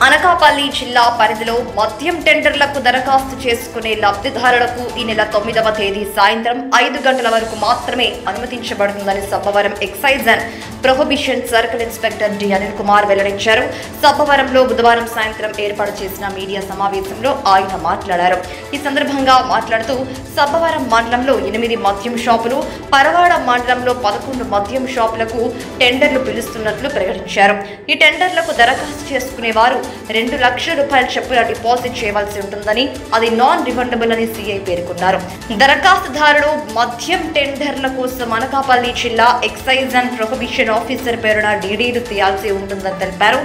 అనకాపల్లి జిల్లా పరిధిలో మద్యం టెండర్లకు దరఖాస్తు చేసుకునే లబ్ధిదారులకు ఈ నెల 9వ తేదీ సాయంత్రం 5 గంటల వరకు మాత్రమే అనుమతించబడుతుందని Sabbavaram excise and prohibition circle inspector D Anil Kumar వెల్లడించారు. సబ్బవరంలో బుధవారం సాయంత్రం ఏర్పాటు చేసిన మీడియా సమావేశంలో ఆయన మాట్లాడారు. ఈ సందర్భంగా మాట్లాడుతూ సబ్బవరం మండలంలో 8 మద్యం షాపులు, పరవాడ మండలంలో 11 మద్యం షాపులకు టెండర్లు పిలుస్తున్నట్లు ప్రకటించారు. ఈ టెండర్లకు దరఖాస్తు చేసుకునే వారు 2 లక్షల రూపాయల చొప్పున డిపాజిట్ చేయవలసి ఉంటుందని, అది నాన్ రిఫండబుల్ అని సిఐ పేర్కొన్నారు. దరఖాస్తుదారుడు మద్యం టెండర్ల కోసం అనకాపల్లి జిల్లా ఎక్సైజ్ అండ్ ప్రొహిబిషన్ ఆఫీసర్ పేరున డీడీలు తీయాల్సి ఉంటుందని తెలిపారు.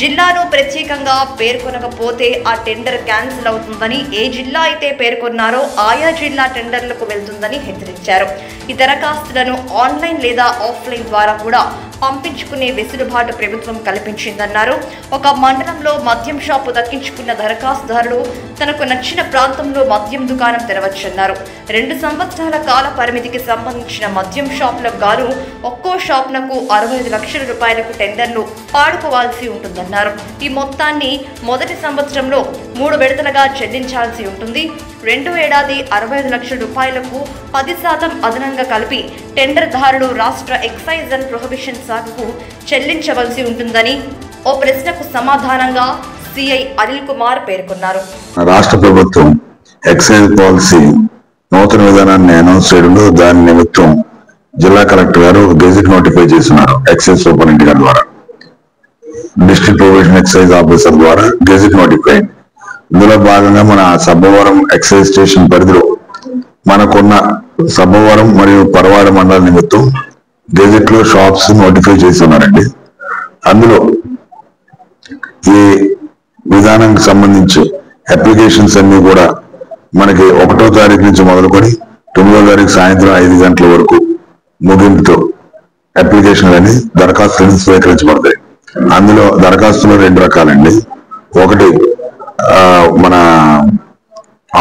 జిల్లాను ప్రత్యేకంగా పేర్కొనకపోతే ఆ టెండర్ క్యాన్సిల్ అవుతుందని, ఏ జిల్లా అయితే పేర్కొన్నారో ఆయా జిల్లా టెండర్లకు వెళ్తుందని హెచ్చరించారు. ఈ దరఖాస్తులను ఆన్లైన్ లేదా ఆఫ్లైన్ ద్వారా కూడా పంపించుకునే వెసులుబాటు ప్రభుత్వం కల్పించిందన్నారు. ఒక మండలంలో మద్యం షాపు దక్కించుకున్న దరఖాస్తుదారుడు తనకు నచ్చిన ప్రాంతంలో మద్యం దుకాణం తెరవచ్చన్నారు. 2 సంవత్సరాల కాల పరిమితికి సంబంధించిన మద్యం షాపులకు గాను ఒక్కో షాపునకు 65 లక్షల రూపాయలకు టెండర్లు పాడుకోవాల్సి ఉంటుందన్నారు. ఈ మొత్తాన్ని మొదటి సంవత్సరంలో 3 విడతలుగా చెల్లించాల్సి ఉంటుంది. 2వ ఏడాది 65 లక్షల రూపాయలకు 10% అదనంగా కలిపి టెండర్దారులు రాష్ట్ర ఎక్సైజ్ అండ్ ప్రొహిబిషన్ శాఖకు చెల్లించవలసి ఉంటుందని ఓ ప్రశ్నకు సమాధానంగా సిఐ అనిల్ కుమార్ పేర్కొన్నారు. రాష్ట్ర ప్రభుత్వం ఎక్సైజ్ పాలసీ నూతన విధానాన్ని అనౌన్స్ చేయడంలో దాని నిమిత్తం జిల్లా కలెక్టర్ గారు గెజిట్ నోటిఫై చేస్తున్నారు. ఎక్సైజ్ సూపరింటెండెంట్ ద్వారా, డిస్ట్రిక్ట్ ప్రొహిబిషన్ ఎక్సైజ్ ఆఫీసర్ ద్వారా గెజిట్ నోటిఫై. ఇందులో భాగంగా మన సబ్బవరం ఎక్సైజ్ స్టేషన్ పరిధిలో మనకున్న సబ్బవరం మరియు పరవాడ మండల నిమిత్తం గెజిట్ లో షాప్స్ నోటిఫై చేస్తున్నారండి. అందులో ఈ విధానానికి సంబంధించి అప్లికేషన్స్ అన్ని కూడా మనకి 1వ తారీఖు నుంచి మొదలుకొని 9వ తారీఖు సాయంత్రం 5 గంటల వరకు ముగింపుతో అప్లికేషన్లని దరఖాస్తులను స్వీకరించబడతాయి. అందులో దరఖాస్తులు 2 రకాలండి. ఒకటి మన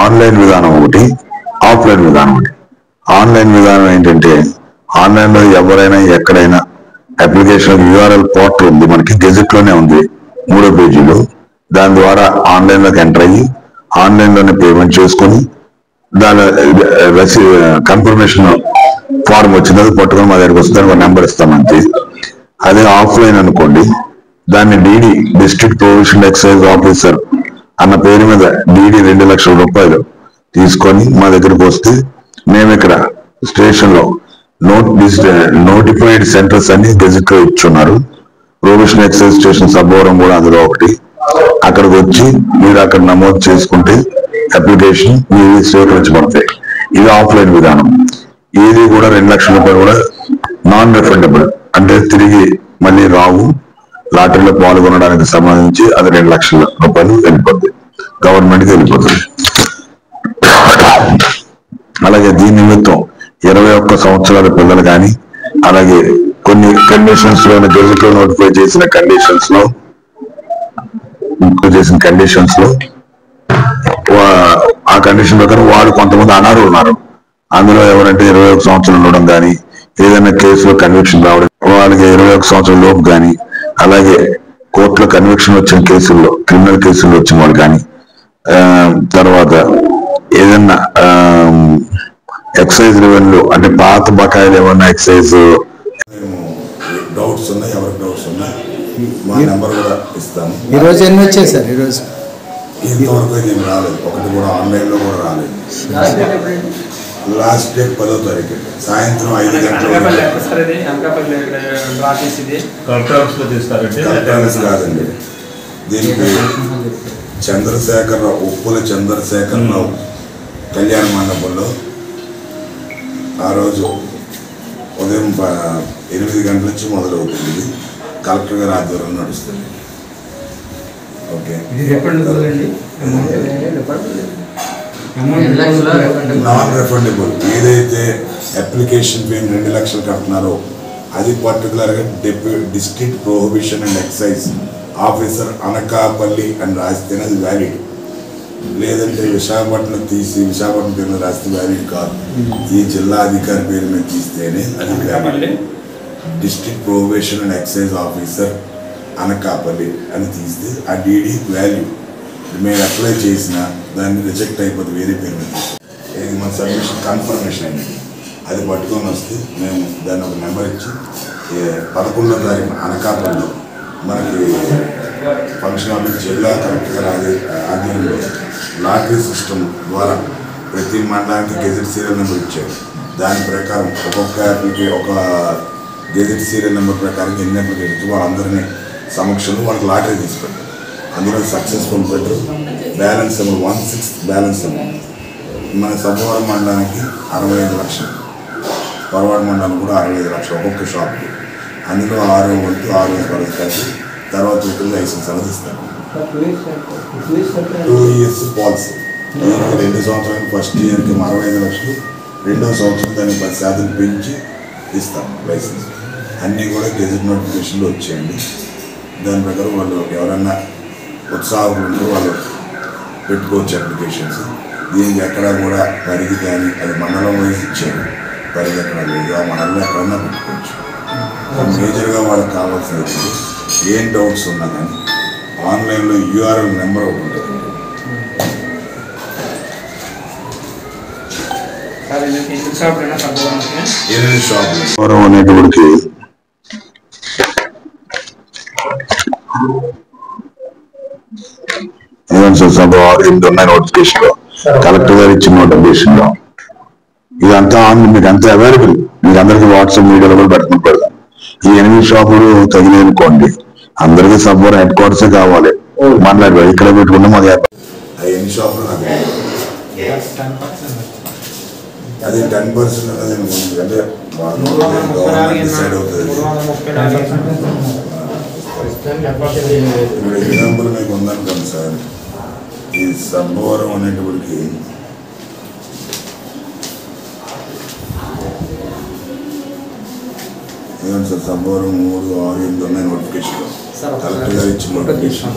ఆన్లైన్ విధానం, ఒకటి ఆఫ్లైన్ విధానం. ఒకటి ఆన్లైన్ విధానం ఏంటంటే, ఆన్లైన్ లో ఎవరైనా ఎక్కడైనా అప్లికేషన్ URL పోర్టల్ ఉంది, మనకి గెజిట్ లోనే ఉంది, 3వ పేజీలో. దాని ద్వారా ఆన్లైన్ లోకి ఎంటర్ అయ్యి ఆన్లైన్ లోనే పేమెంట్ చేసుకొని దాని కన్ఫర్మేషన్ ఫార్మ్ వచ్చింది, అది పట్టుకొని మా దగ్గరకు వస్తుంది, ఒక నెంబర్ ఇస్తామంతే. అదే ఆఫ్లైన్ అనుకోండి, దాన్ని DD district prohibition excise officer అన్న పేరు మీద డీడీ 2 లక్షల రూపాయలు తీసుకొని మా దగ్గరకు వస్తే, మేము ఇక్కడ స్టేషన్ లో నోటిఫైడ్ సెంటర్స్ అన్ని గెజిట్ లో ఇచ్చున్నారు. ప్రొహిబిషన్ ఎక్సైజ్ స్టేషన్ సబ్బవరం కూడా అందులో ఒకటి. అక్కడికి వచ్చి మీరు అక్కడ నమోదు చేసుకుంటే అప్లికేషన్ మీరు స్వీకరించబడతాయి. ఇది ఆఫ్లైన్ విధానం. ఇది కూడా 2 లక్షల రూపాయలు కూడా నాన్ రిఫండబుల్, అంటే తిరిగి మళ్ళీ రావు. లాటరీలో పాల్గొనడానికి సంబంధించి అది 2 లక్షల రూపాయలు వెళ్ళిపోతుంది, గవర్నమెంట్ కి వెళ్ళిపోతుంది. అలాగే దీని నిమిత్తం 21 సంవత్సరాల పిల్లలు కానీ, అలాగే కొన్ని కండిషన్స్ లో గెజిట్ లో నోటిఫై చేసిన కండిషన్స్ లో ఆ కండిషన్ ప్రకారం వాళ్ళు కొంతమంది అనర్హులు ఉన్నారు. అందులో ఎవరంటే 21 సంవత్సరాలు ఉండడం కానీ, ఏదైనా కేసులో కన్విక్షన్ రావడం, వాళ్ళకి 21 సంవత్సరాల లోపు కానీ, అలాగే కోర్టులో కన్విక్షన్ వచ్చిన కేసుల్లో, క్రిమినల్ కేసుల్లో వచ్చిన వాళ్ళు కానీ, తర్వాత ఏదన్నా ఎక్సైజ్ రెవెన్యూ అంటే పాత బకాయిలు ఏమన్నా ఎక్సైజ్ డౌట్స్ ఉన్నాయి, ఎవరికి డౌట్స్ ఉన్నాయి మా నెంబర్ కూడా ఇస్తాము. ఈరోజు ఎన్ని వచ్చాయి సార్? ఈరోజు ఇంతవరకు నేను రాలేదు, ఒకటి కూడా ఆన్లైన్ లో కూడా రాలేదు. లాస్ట్ డేట్ 10వ తారీఖు సాయంత్రం 5 గంటల కాదండి. దీనికి చంద్రశేఖరరావు, ఉప్పుల చంద్రశేఖరరావు కళ్యాణ మండపంలో ఆ రోజు ఉదయం 8 గంటల నుంచి మొదలవుతుంది. కలెక్టర్ గారి ఆధ్వర్యంలో నడుస్తుంది. ఓకే, నాన్ రిఫండబుల్ ఏదైతే అప్లికేషన్ ఫీ 2 లక్షలు కట్టినారో అది పర్టికులర్గా district prohibition and excise officer Anakapalli అని రాస్తేనే అది వ్యాలిడ్. లేదంటే విశాఖపట్నం తీసి విశాఖపట్నం పేరు మీద రాస్తే వ్యాలిడ్ కాదు. ఈ జిల్లా అధికారి పేరు మీద తీస్తేనే అది valid. District prohibition and excise officer Anakapalli అని తీస్తే ఆ డీడీ వాల్యూ మేము అప్లై చేసినా దాన్ని రిజెక్ట్ అయిపోతుంది, వేరే పేరు మీద ఇది మన సబ్మిషన్ కన్ఫర్మేషన్ అయింది. అది పట్టుకొని వస్తే మేము దాన్ని ఒక నెంబర్ ఇచ్చి 11వ తారీఖున అనకాపల్లిలో మనకి ఫంక్షన్ హాల్ జిల్లా కలెక్టర్ ఆధ్వర్యంలో లాటరీ సిస్టమ్ ద్వారా ప్రతి మండలానికి గెజెట్ సీరియల్ నెంబర్ ఇచ్చారు. దాని ప్రకారం ఒక్కొక్క యాప్కి ఒక గెజెట్ సీరియల్ నెంబర్ ప్రకారం ఎన్ని అప్లికేషన్స్ వాళ్ళందరినీ సమక్షంలో వాళ్ళకి లాటరీ తీసుకుంటారు. అందులో సక్సెస్ఫుల్ పెట్టరు. బ్యాలెన్స్ అమౌంట్ 1/6 బ్యాలెన్స్ అమౌంట్ మన సబ్బవరం మండలానికి 65 లక్షలు, పరవాడ మండలం కూడా 65 లక్షలు ఒక్కొక్క షాప్కి. అందులో 6 వంతు 6 రూపాయలు కలిసి తర్వాత లైసెన్స్ అనేది ఇస్తారు. 2 years పాలసీ. 2 సంవత్సరానికి ఫస్ట్ ఇయర్కి 65 లక్షలు, 2వ సంవత్సరం దాన్ని 10% పెంచి ఇస్తాం లైసెన్స్. అన్నీ కూడా గెజెట్ నోటిఫికేషన్లో వచ్చేయండి. దాని ప్రకారం వాళ్ళు ఎవరన్నా ఉత్సాహం ఉంటే వాళ్ళు పెట్టుకోవచ్చు అప్లికేషన్స్. దీనికి ఎక్కడా కూడా పరిధి కానీ అది మండలం వైజ్ ఇచ్చారు, పరిధి ఎక్కడ లేదు. ఆ మండలంలో ఎక్కడన్నా పెట్టుకోవచ్చు. మేజర్గా వాళ్ళకి కావాల్సింది ఏం డౌట్స్ ఉన్నా కానీ ఆన్లైన్లో URL నెంబర్ ఒకటి ఉంటుంది. షాప్ అనేటప్పటికి నోటిఫికేషన్ లో కలెక్టర్ గారు ఇచ్చిన నోటిఫికేషన్ లో ఇదంతా మీకు అంతా అవైలబుల్. మీకు అందరికీ వాట్సాప్ మీడియాలో కూడా పెట్టుకుని పెడతాం. ఈ 8 షాపులు తగిలేనుకోండి, అందరికీ సబ్బవరం హెడ్ క్వార్టర్సే కావాలి. మాట్లాడి ఇక్కడ పెట్టుకుంటే మాది 8 షాపులు నాకు అది 10% అనేది ఎందుకంటే గవర్నమెంట్ డిసైడ్ అవుతుంది. ఇప్పుడు ఎగ్జాంపుల్ మీకు ఉందనుకోండి సార్, ఈ సబ్బవరం అనేటప్పటికి ఏమంటే సార్ సబ్బవరం 3, 6, 8 ఉన్నాయి నోటిఫికేషన్, కలెక్టర్ గారు ఇచ్చిన నోటిఫికేషన్.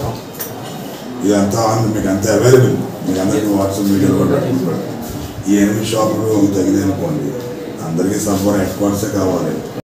ఇదంతా మీకు అంతా అవైలబుల్. మీకు అందరికీ వాట్సాప్ మీడియాలో కూడా పెట్టుకుంటారు. ఈ 8 షాపులు తగిలేనుకోండి, అందరికీ సబ్బవరం హెడ్ క్వార్టర్సే కావాలి.